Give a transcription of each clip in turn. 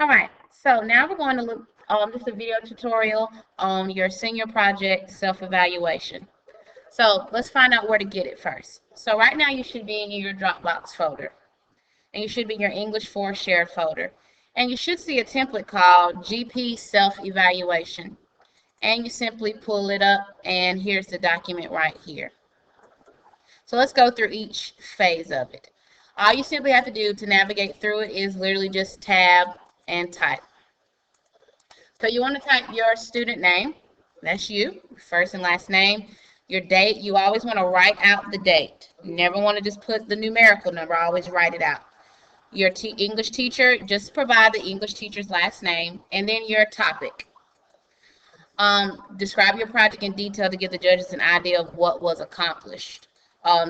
All right, so now we're going to look just a video tutorial on your senior project self-evaluation. So let's find out where to get it first. So right now you should be in your Dropbox folder, and you should be in your English 4 shared folder. And you should see a template called GP Self-Evaluation. And you simply pull it up, and here's the document right here. So let's go through each phase of it. All you simply have to do to navigate through it is literally just tab and type. So you want to type your student name, that's you, first and last name, your date. You always want to write out the date. You never want to just put the numerical number, always write it out. Your English teacher, just provide the English teacher's last name, and then your topic. Describe your project in detail to give the judges an idea of what was accomplished.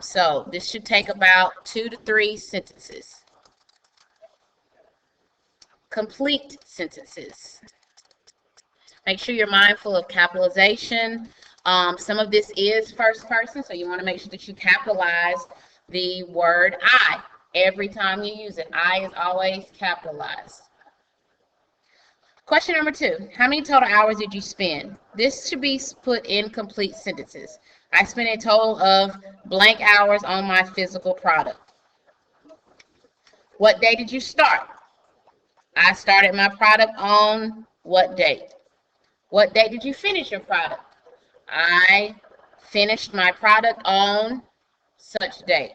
So this should take about 2 to 3 sentences. Complete sentences. Make sure you're mindful of capitalization. Some of this is first person, so you want to make sure that you capitalize the word I every time you use it. I is always capitalized. Question number 2, how many total hours did you spend? This should be put in complete sentences. I spent a total of blank hours on my physical product. What day did you start? I started my product on what date? What date did you finish your product? I finished my product on such date.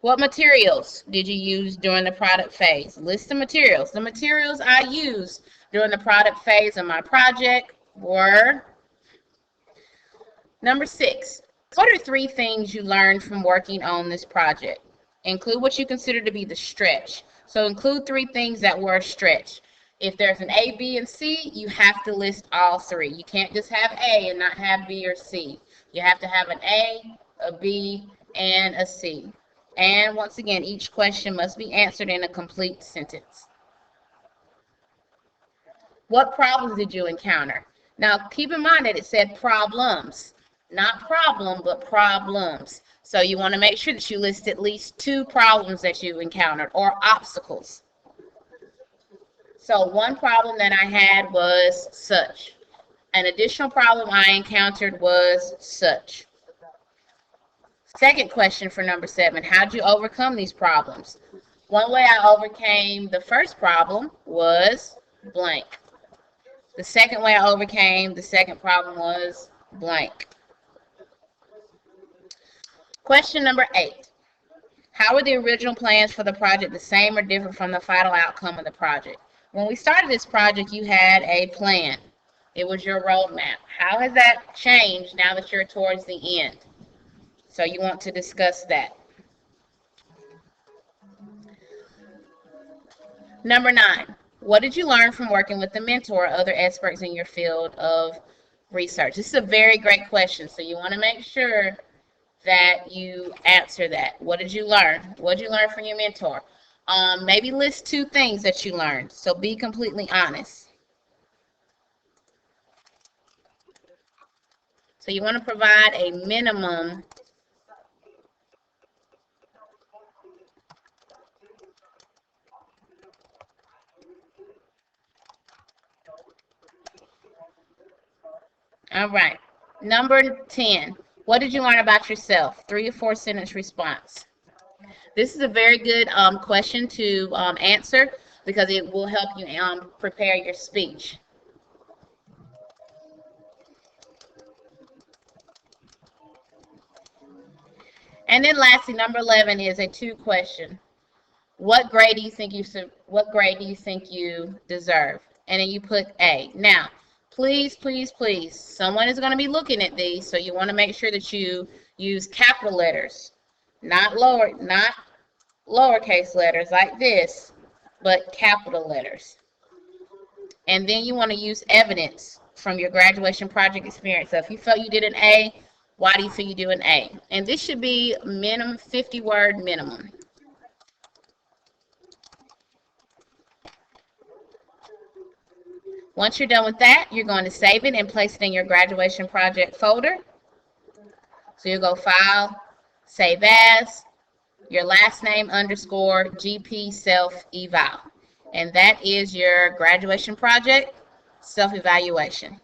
What materials did you use during the product phase? List the materials. The materials I used during the product phase of my project were... Number 6, what are 3 things you learned from working on this project? Include what you consider to be the stretch. So include 3 things that were a stretch. If there's an A, B, and C, you have to list all 3. You can't just have A and not have B or C. You have to have an A, a B, and a C. And once again, each question must be answered in a complete sentence. What problems did you encounter? Now, keep in mind that it said problems. Not problem, but problems. So you want to make sure that you list at least 2 problems that you encountered, or obstacles. So one problem that I had was such. An additional problem I encountered was such. Second question for number 7, how'd you overcome these problems? One way I overcame the first problem was blank. The second way I overcame the second problem was blank. Question number 8. How were the original plans for the project the same or different from the final outcome of the project? When we started this project, you had a plan. It was your roadmap. How has that changed now that you're towards the end? So you want to discuss that. Number 9. What did you learn from working with a mentor or other experts in your field of research? This is a very great question, so you want to make sure that you answer that. What did you learn? What did you learn from your mentor? Maybe list 2 things that you learned. So be completely honest. So you want to provide a minimum . All right. Number 10. What did you learn about yourself? 3 or 4 sentence response. This is a very good question to answer because it will help you prepare your speech. And then lastly, number 11 is a 2 question. What grade do you think you deserve? And then you put A. Now, please, please, please, someone is going to be looking at these, so you want to make sure that you use capital letters, not lowercase letters like this, but capital letters. And then you want to use evidence from your graduation project experience. So if you felt you did an A, why do you feel you do an A? And this should be minimum 50-word minimum. Once you're done with that, you're going to save it and place it in your graduation project folder. So you'll go File, Save As, your last name _ GP Self Eval. and that is your graduation project self-evaluation.